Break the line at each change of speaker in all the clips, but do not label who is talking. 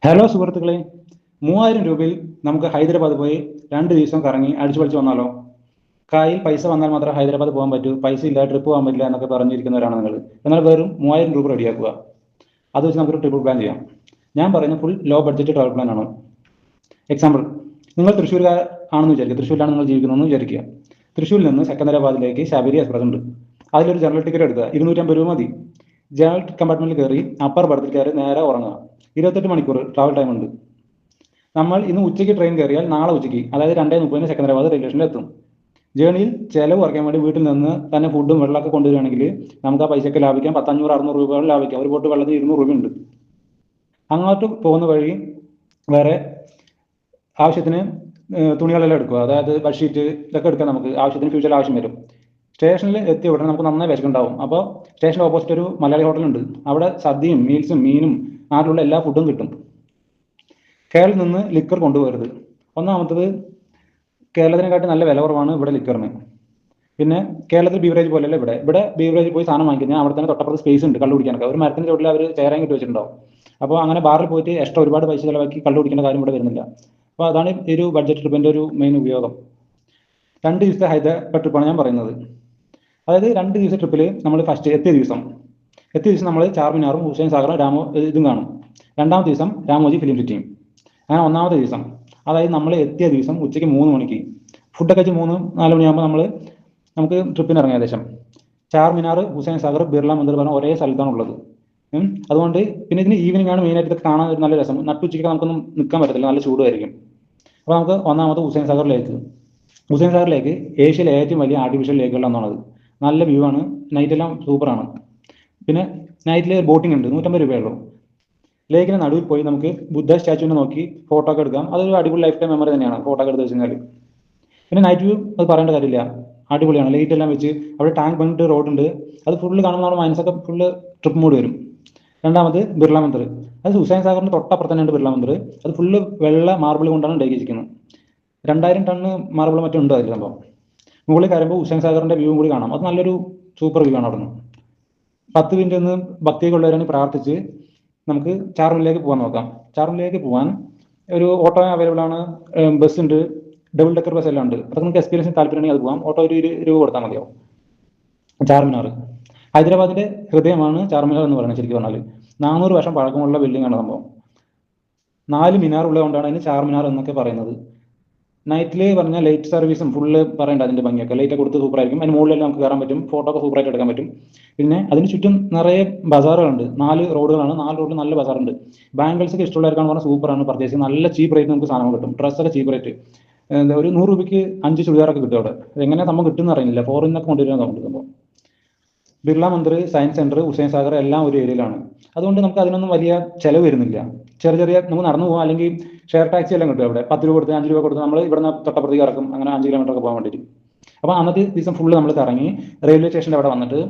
Hello സുഹൃത്തുക്കളെ, 3000 രൂപയിൽ നമുക്ക് ഹൈദരാബാദ് പോയി 2 ദിവസം കറങ്ങി അടിച്ചു പൊളിച്ച് വന്നാലോ? കയ്യിൽ പൈസ വന്നാൽ മാത്രമേ ഹൈദരാബാദ് പോകാൻ പറ്റൂ, പൈസ ഇല്ല ട്രിപ്പ് പോകാൻ പറ്റില്ല എന്നൊക്കെ പറഞ്ഞിരിക്കുന്നവരാണ് നിങ്ങൾ. എന്നാൽ വെറും 3000 രൂപ റെഡിയാക്കുക. അത് വെച്ച് നമുക്കൊരു ട്രിപ്പ് പ്ലാൻ ചെയ്യാം. ഞാൻ പറയുന്നത് full low budget travel plan ആണ്. എക്സാമ്പിൾ, നിങ്ങൾ തൃശ്ശൂർകാർ ആണെന്ന് വിചാരിക്കുക, തൃശ്ശൂരിലാണ് നിങ്ങൾ ജീവിക്കുന്നതെന്ന് വിചാരിക്കുക. തൃശ്ശൂരിൽ നിന്ന് സെക്കന്ദരാബാദിലേക്ക് ശബരി എക്സ്പ്രസ് ഉണ്ട്. അതിലൊരു ജനറൽ ടിക്കറ്റ് എടുക്കുക, 250 രൂപ മതി. ജനറൽ കമ്പാർട്ട്മെന്റിൽ കയറി അപ്പർ ബർത്തിൽ കയറി നേരെ ഉറങ്ങുക. 28 മണിക്കൂർ ട്രാവൽ ടൈം ഉണ്ട്. നമ്മൾ ഇന്ന് ഉച്ചയ്ക്ക് ട്രെയിൻ കയറിയാൽ നാളെ ഉച്ചയ്ക്ക്, അതായത് 2:30 സെക്കന്ദരാബാദ് റെയിൽവേ സ്റ്റേഷനിൽ എത്തും. ജേണിയിൽ ചിലവ് കുറയ്ക്കാൻ വേണ്ടി വീട്ടിൽ നിന്ന് തന്നെ ഫുഡും വെള്ളമൊക്കെ കൊണ്ടുവരികയാണെങ്കിൽ നമുക്ക് ആ പൈസയൊക്കെ ലാഭിക്കാം. 500-600 രൂപകൾ ലാഭിക്കാം. ഒരു ബോട്ട് വെള്ളത്തിൽ 200 രൂപ ഉണ്ട്. അങ്ങോട്ട് പോകുന്ന വഴി വേറെ ആവശ്യത്തിന് തുണികളെല്ലാം എടുക്കുക, അതായത് ബെഡ്ഷീറ്റ് ഇതൊക്കെ എടുക്കാൻ നമുക്ക് ആവശ്യത്തിന് ഫ്യൂച്ചറിൽ ആവശ്യം വരും. സ്റ്റേഷനിൽ എത്തിയ ഉടനെ നമുക്ക് നന്നായി വിശക്കുണ്ടാവും. അപ്പോൾ സ്റ്റേഷൻ്റെ ഓപ്പോസിറ്റ് ഒരു മലയാളി ഹോട്ടലുണ്ട്. അവിടെ സദ്യയും മീൽസും മീനും നാട്ടിലുള്ള എല്ലാ ഫുഡും കിട്ടും. കേരളത്തിൽ നിന്ന് ലിക്കർ കൊണ്ടുപോകരുത്. ഒന്നാമത്തത്, കേരളത്തിനെക്കാട്ടി നല്ല വില കുറവാണ് ഇവിടെ ലിക്കറിന്. പിന്നെ കേരളത്തിൽ ബീവറേജ് പോലെയല്ല ഇവിടെ. ഇവിടെ ബീവറേജ് പോയി സാധനം വാങ്ങിക്കഴിഞ്ഞാൽ അവിടെ തന്നെ തൊട്ടപ്പുറത്ത് സ്പേസ് ഉണ്ട് കള്ളു കുടിക്കാനൊക്കെ. ഒരു മരത്തിന്റെ ചോട്ടിൽ അവർ ചേരാൻ കിട്ടി വെച്ചിട്ടുണ്ടാവും. അപ്പോൾ അങ്ങനെ ബാറിൽ പോയിട്ട് എക്സ്ട്രാ ഒരുപാട് പൈസ ചിലവാക്കി കള്ളു കുടിക്കേണ്ട കാര്യം ഇവിടെ വരുന്നില്ല. അപ്പോൾ അതാണ് ഈ ഒരു ബഡ്ജറ്റ് ട്രിപ്പിന്റെ ഒരു മെയിൻ ഉപയോഗം. 2 ദിവസത്തെ ഹൈദരാബാദ് ട്രിപ്പാണ് ഞാൻ പറയുന്നത്. അതായത് 2 ദിവസത്തെ ട്രിപ്പിൽ നമ്മൾ എത്തിയ ദിവസം നമ്മൾ ചാർമിനാറും ഹുസൈൻ സാഗറും ഇതും കാണും. രണ്ടാമത്തെ ദിവസം രാമോജി ഫിലിം സിറ്റിയും. അങ്ങനെ ഒന്നാമത്തെ ദിവസം, അതായത് നമ്മൾ എത്തിയ ദിവസം ഉച്ചയ്ക്ക് 3 മണിക്ക് ഫുഡൊക്കെ വെച്ച് 3-4 മണിയാകുമ്പോൾ നമുക്ക് ട്രിപ്പിന് ഇറങ്ങാം. ഏകദേശം ചാർമിനാർ, ഹുസൈൻ സാഗർ, ബിർള മന്ദിർ പറഞ്ഞ ഒരേ സ്ഥലത്താണ് ഉള്ളത്. അതുകൊണ്ട് പിന്നെ ഇതിന് ഈവനിങ് ആണ് മെയിനായിട്ട് ഇതൊക്കെ കാണാൻ ഒരു നല്ല രസം. നട്ടുച്ചയ്ക്ക് നമുക്കൊന്നും നിൽക്കാൻ പറ്റത്തില്ല, നല്ല ചൂടുമായിരിക്കും. അപ്പോൾ നമുക്ക് ഒന്നാമത് ഹുസൈൻ സാഗർ ലേക്ക് ഏഷ്യയിലെ ഏറ്റവും വലിയ ആർട്ടിഫിഷ്യൽ ലേക്കുകളിലൊന്നാണത്. നല്ല വ്യൂ ആണ്, നൈറ്റെല്ലാം സൂപ്പറാണ്. പിന്നെ നൈറ്റിൽ ബോട്ടിംഗ് ഉണ്ട്, 150 രൂപയുള്ളൂ. ലേക്കിന് നടുവിൽ പോയി നമുക്ക് ബുദ്ധ സ്റ്റാച്ചുവിനെ നോക്കി ഫോട്ടോ ഒക്കെ എടുക്കാം. അതൊരു അടിപൊളി ലൈഫ് ടൈം മെമ്മറി തന്നെയാണ് ഫോട്ടോ ഒക്കെ എടുത്ത് വെച്ച് കഴിഞ്ഞാൽ. പിന്നെ നൈറ്റ് വ്യൂ അത് പറയേണ്ട കാര്യമില്ല, അടിപൊളിയാണ്. ലൈറ്റ് എല്ലാം വെച്ച് അവിടെ ടാങ്ക് ബണ്ട് റോഡുണ്ട്. അത് ഫുള്ള് കാണുമ്പോൾ നമ്മുടെ മനസ്സൊക്കെ ഫുള്ള് ട്രിപ്പ് മൂഡ് വരും. രണ്ടാമത് ബിർള മന്ദിർ, അത് ഹുസൈൻ സാഗറിന്റെ തൊട്ടപ്പുറത്ത് തന്നെയുണ്ട് ബിർള മന്ദിർ. അത് ഫുള്ള് വെള്ള മാർബിൾ കൊണ്ടാണ് ഉണ്ടാക്കിയിരിക്കുന്നത്. 2000 ടണ്ണ് മാർബിൾ മറ്റും ഉണ്ട് അതിൽ. സംഭവം മുകളിൽ കയറുമ്പോൾ ഹുസൈൻ സാഗറിന്റെ വ്യൂ കൂടി കാണാം. അത് നല്ലൊരു സൂപ്പർ വ്യൂ ആണ് അവിടെ നിന്ന്. 10 മിനിറ്റ് ഒന്ന് ഭക്തിയൊക്കെ ഉള്ളവരാണ് പ്രാർത്ഥിച്ച് നമുക്ക് ചാർമിലേക്ക് പോകാൻ നോക്കാം. ചാർമിലേക്ക് പോകാൻ ഒരു ഓട്ടോ അവൈലബിൾ ആണ്, ബസ് ഉണ്ട്, ഡബിൾ ഡെക്കർ ബസ് എല്ലാം ഉണ്ട്. അതൊക്കെ നമുക്ക് എക്സ്പീരിയൻസ് താല്പര്യമുണ്ടെങ്കിൽ അത് പോകാം. ഓട്ടോ ഒരു 20 രൂപ കൊടുത്താൽ മതിയാവും. ചാർമിനാർ ഹൈദരാബാദിന്റെ ഹൃദയമാണ് ചാർമിനാർ എന്ന് പറയുന്നത്. ശരിക്കും പറഞ്ഞാൽ 400 വർഷം പഴക്കമുള്ള ബിൽഡിംഗ് ആണ് സംഭവം. 4 മിനാർ ഉള്ളതുകൊണ്ടാണ് അതിന് ചാർമിനാർ എന്നൊക്കെ പറയുന്നത്. നൈറ്റിൽ പറഞ്ഞാൽ ലൈറ്റ് സർവീസും ഫുള്ള് പറയണ്ട, അതിന്റെ ഭംഗിയൊക്കെ ലൈറ്റ് കൊടുത്ത് സൂപ്പറായിരിക്കും. അതിന് മുകളിലെല്ലാം നമുക്ക് കയറാൻ പറ്റും, ഫോട്ടോ ഒക്കെ സൂപ്പറായിട്ട് എടുക്കാൻ പറ്റും. പിന്നെ അതിന് ചുറ്റും നിറയെ ബസാറുകളുണ്ട്. 4 റോഡുകളാണ്, 4 റോഡിൽ നല്ല ബസാറുണ്ട്. ബാംഗിൾസ് ഒക്കെ ഇഷ്ടമുള്ളവർക്കാണ് പറഞ്ഞാൽ സൂപ്പറാണ്. പർച്ചേസ് നല്ല ചീപ്പ് റേറ്റ് നമുക്ക് സാധനം കിട്ടും. ഡ്രസ്സൊക്കെ ചീപ്പ് റേറ്റ്, ഒരു 100 രൂപയ്ക്ക് 5 ചുരിദാറൊക്കെ കിട്ടും അവിടെ. എങ്ങനെ നമുക്ക് കിട്ടുമെന്ന് അറിയില്ല, ഫോറിൽ നിന്നൊക്കെ കൊണ്ടുവരുന്നതുകൊണ്ട്. സംഭവം ബിർള മന്ദിർ, സയൻസ് സെന്റർ, ഹുസൈൻ സാഗർ എല്ലാം ഒരു ഏരിയയിലാണ്. അതുകൊണ്ട് നമുക്ക് അതിനൊന്നും വലിയ ചെലവ് വരുന്നില്ല. ചെറിയ നമുക്ക് നടന്നു പോകാം, അല്ലെങ്കിൽ ഷെയർ ടാക്സി എല്ലാം കിട്ടും അവിടെ. 10 രൂപ കൊടുത്ത് 5 രൂപ കൊടുത്ത് നമ്മൾ ഇവിടുന്ന് തൊട്ടപ്പുറത്തേക്ക് ഇറക്കും. അങ്ങനെ 5 കിലോമീറ്റർ ഒക്കെ പോകാൻ വേണ്ടിയിട്ട്. അപ്പോൾ അന്നത്തെ ദിവസം ഫുള്ള് നമ്മൾ കറങ്ങി റെയിൽവേ സ്റ്റേഷൻ്റെ അവിടെ വന്നിട്ട്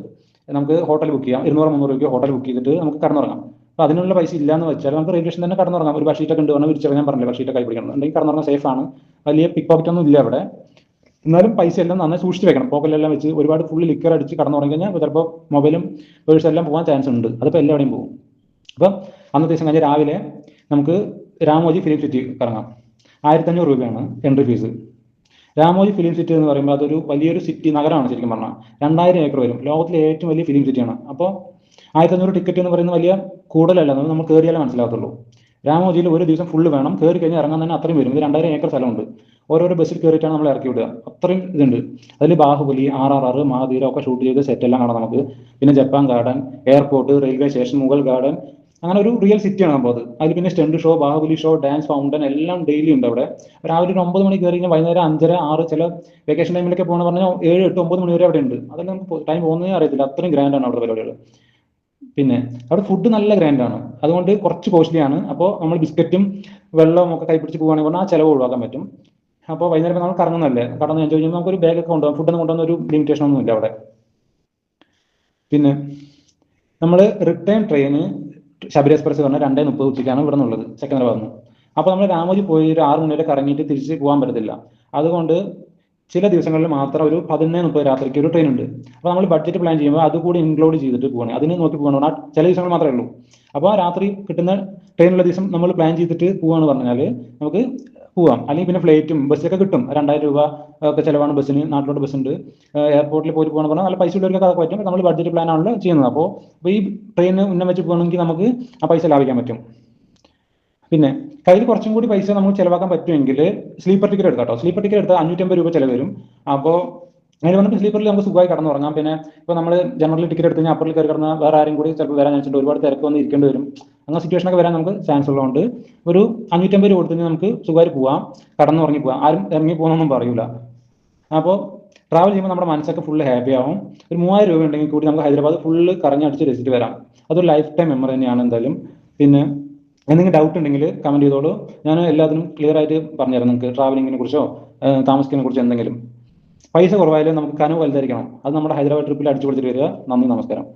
നമുക്ക് ഹോട്ടൽ ബുക്ക് ചെയ്യാം. 200-300 രൂപയ്ക്ക് ഹോട്ടൽ ബുക്ക് ചെയ്തിട്ട് നമുക്ക് കടന്നുറങ്ങാം. അപ്പോൾ അതിനുള്ള പൈസ ഇല്ലാന്ന് വെച്ചാൽ നമുക്ക് റെയിൽവേ സ്റ്റേഷൻ തന്നെ കടന്നുറങ്ങാം. ഒരു ബഷീറ്റൊക്കെ ഉണ്ട്, പറഞ്ഞാൽ വിരിച്ചിറങ്ങാൻ പറഞ്ഞില്ല, ബഷീറ്റൊക്കെ കൈ പിടിക്കണം ഉണ്ടെങ്കിൽ കടന്നുറങ്ങാൻ സേഫ് ആണ്. വലിയ പിക്ക് പോക്കറ്റ് ഒന്നും ഇല്ല അവിടെ. എന്നാലും പൈസ എല്ലാം നന്നായി സൂക്ഷിച്ച് വെക്കണം. പോക്കറ്റിലെല്ലാം വെച്ച് ഒരുപാട് ഫുള്ള് ലിക്കർ അടിച്ച് കടന്നുറങ്ങി കഴിഞ്ഞാൽ ചിലപ്പോൾ മൊബൈലും പേഴ്സ് എല്ലാം പോകാൻ ചാൻസ് ഉണ്ട്. അതിപ്പോൾ എല്ലാവരുടെയും പോകും. അപ്പം അന്നത്തെ ദിവസം കഴിഞ്ഞാൽ രാവിലെ നമുക്ക് രാമോജി ഫിലിം സിറ്റി കറങ്ങാം. 1500 രൂപയാണ് entry fees. Ramoji film city എന്ന് പറയുമ്പോൾ അതൊരു വലിയൊരു സിറ്റി നഗരമാണ്. ശരിക്കും പറഞ്ഞാൽ 2000 ഏക്കർ വരും. ലോകത്തിലെ ഏറ്റവും വലിയ ഫിലിം സിറ്റിയാണ്. അപ്പോൾ 1500 ടിക്കറ്റ് എന്ന് പറയുന്നത് വലിയ കൂടുതലല്ല, നമ്മൾ കയറിയാലേ മനസ്സിലാകത്തുള്ളൂ. രാമോജിയിൽ ഒരു ദിവസം ഫുള്ള് വേണം. കയറി കഴിഞ്ഞാൽ ഇറങ്ങാൻ തന്നെ അത്രയും വരും. ഇത് 2000 ഏക്കർ സ്ഥലമുണ്ട്. ഓരോരോ ബസ്സിൽ കയറിയിട്ടാണ് നമ്മൾ ഇറക്കി വിടുക. അത്രയും ഇതുണ്ട്. അതിൽ ബാഹുബലി, RRR, മഹാധീര ഒക്കെ ഷൂട്ട് ചെയ്ത് സെറ്റ് എല്ലാം കാണാം നമുക്ക്. പിന്നെ Japan garden, airport, railway station, Mughal garden, അങ്ങനെ ഒരു റിയൽ സിറ്റിയാണ് സംഭവം അത്. അതിൽ പിന്നെ stunt show, Baahubali show, dance fountain എല്ലാം ഡെയിലി ഉണ്ട് അവിടെ. രാവിലെ ഒരു 9 മണിക്ക് കയറി കഴിഞ്ഞാൽ വൈകുന്നേരം 5:30-6, ചില വെക്കേഷൻ ടൈമിലൊക്കെ പോകണമെന്ന് പറഞ്ഞാൽ 7, 8, 9 മണി വരെ അവിടെ ഉണ്ട്. അതെല്ലാം നമുക്ക് ടൈം പോകുന്നതേ അറിയത്തില്ല. അത്രയും ഗ്രാൻഡാണ് അവിടെ പരിപാടികൾ. പിന്നെ അവിടെ ഫുഡ് നല്ല ഗ്രാൻഡാണ്, അതുകൊണ്ട് കുറച്ച് കോസ്റ്റ്ലിയാണ്. അപ്പോൾ നമ്മൾ ബിസ്ക്കറ്റും വെള്ളവും ഒക്കെ കൈപ്പിടിച്ച് പോകുകയാണെങ്കിൽ പറഞ്ഞാൽ ആ ചിലവ് ഒഴിവാക്കാൻ പറ്റും. അപ്പോൾ വൈകുന്നേരം നമ്മൾ കറങ്ങുന്നല്ലേ, കടന്ന് എൻജോയ് ചെയ്യുമ്പോൾ നമുക്കൊരു ബാഗൊക്കെ കൊണ്ടുപോകാം. ഫുഡൊന്നും കൊണ്ടുവന്ന ഒരു ലിമിറ്റേഷൻ ഒന്നും ഇല്ല അവിടെ. പിന്നെ നമ്മൾ റിട്ടേൺ ട്രെയിന് ശബരി എക്സ്പ്രസ് പറഞ്ഞാൽ 2:30 ഉച്ചയ്ക്കാണ് ഇവിടെ നിന്നുള്ളത്, സെക്കന്ദരാബാദിൽ നിന്ന്. അപ്പോൾ നമ്മൾ രാമോജി പോയി ഒരു 6 മണി വരെ കറങ്ങിയിട്ട് തിരിച്ച് പോകാൻ പറ്റത്തില്ല. അതുകൊണ്ട് ചില ദിവസങ്ങളിൽ മാത്രം ഒരു 11:30 രാത്രിക്ക് ഒരു ട്രെയിൻ ഉണ്ട്. അപ്പോൾ നമ്മൾ ബഡ്ജറ്റ് പ്ലാൻ ചെയ്യുമ്പോൾ അതുകൂടി ഇൻക്ലൂഡ് ചെയ്തിട്ട് പോകണം. അതിന് നോക്കി പോകണം. ആ ചില ദിവസങ്ങൾ മാത്രമേ ഉള്ളൂ. അപ്പോൾ രാത്രി കിട്ടുന്ന ട്രെയിനുള്ള ദിവസം നമ്മൾ പ്ലാൻ ചെയ്തിട്ട് പോവാന്ന് പറഞ്ഞാൽ നമുക്ക് പോവാം. അല്ലെങ്കിൽ പിന്നെ ഫ്ലൈറ്റും ബസ്സൊക്കെ കിട്ടും. 2000 രൂപ ഒക്കെ ചിലവാണ് ബസ്സിന്. നാട്ടിലോട്ട് ബസ്സുണ്ട്. എയർപോർട്ടിൽ പോയിട്ട് പോകണമെന്ന് പറഞ്ഞാൽ നല്ല പൈസ ഉള്ളവർക്കൊക്കെ അതൊക്കെ പറ്റും. നമ്മൾ ബഡ്ജറ്റ് പ്ലാൻ ആണല്ലോ ചെയ്യുന്നത്. അപ്പോൾ ഈ ട്രെയിന് ഉന്നം വെച്ച് പോകണമെങ്കിൽ നമുക്ക് ആ പൈസ ലാഭിക്കാൻ പറ്റും. പിന്നെ കയ്യിൽ കുറച്ചും കൂടി പൈസ നമുക്ക് ചിലവാക്കാൻ പറ്റുമെങ്കിൽ സ്ലീപ്പർ ടിക്കറ്റ് എടുക്കാം കേട്ടോ. സ്ലീപ്പർ ടിക്കറ്റ് എടുത്താൽ 550 രൂപ ചിലവ് വരും. അപ്പോൾ അതിന് വന്നിട്ട് സ്ലീപ്പറിൽ നമുക്ക് സുഖമായി കടന്നുറങ്ങാം. പിന്നെ ഇപ്പോൾ നമ്മൾ ജനറൽ ടിക്കറ്റ് എടുത്ത് കഴിഞ്ഞാൽ അപ്പുറത്തിൽ കയറി കിടന്നാൽ വേറെ ആരും കൂടി ചിലപ്പോൾ വരാൻ വെച്ചിട്ട് ഒരുപാട് തിരക്ക് വന്ന് ഇരിക്കേണ്ടി വരും. അങ്ങനെ സിറ്റുവേഷനൊക്കെ വരാൻ നമുക്ക് ചാൻസ് ഉള്ളതുകൊണ്ട് ഒരു 550 രൂപ കൊടുത്ത് നമുക്ക് സുഖമായി പോവാം, കടന്നുറങ്ങി പോവാം. ആരും ഇറങ്ങി പോകുന്നൊന്നും പറയൂല. അപ്പോൾ ട്രാവൽ ചെയ്യുമ്പോൾ നമ്മുടെ മനസ്സൊക്കെ ഫുള്ള് ഹാപ്പി ആവും. ഒരു 3000 രൂപ ഉണ്ടെങ്കിൽ കൂടി നമുക്ക് ഹൈദരാബാദ് ഫുള്ള് കറങ്ങി അടിച്ച് രസിച്ചിട്ട് വരാം. അതൊരു ലൈഫ് ടൈം മെമ്മറി തന്നെയാണ് എന്തായാലും. പിന്നെ എന്തെങ്കിലും ഡൗട്ട് ഉണ്ടെങ്കിൽ കമന്റ് ചെയ്തോളൂ. ഞാൻ എല്ലാത്തിനും ക്ലിയർ ആയിട്ട് പറഞ്ഞുതരാം നിങ്ങൾക്ക്. ട്രാവലിങ്ങിനെ കുറിച്ചോ താമസിക്കുന്നതിനെ കുറിച്ചോ എന്തെങ്കിലും. പൈസ കുറവായാലും നമുക്ക് കനവ് വലുതായിരിക്കണം. അത് നമ്മുടെ ഹൈദരാബാദ് ട്രിപ്പിൽ അടിച്ചു പൊളിച്ചിട്ട് വരിക. നന്ദി, നമസ്കാരം.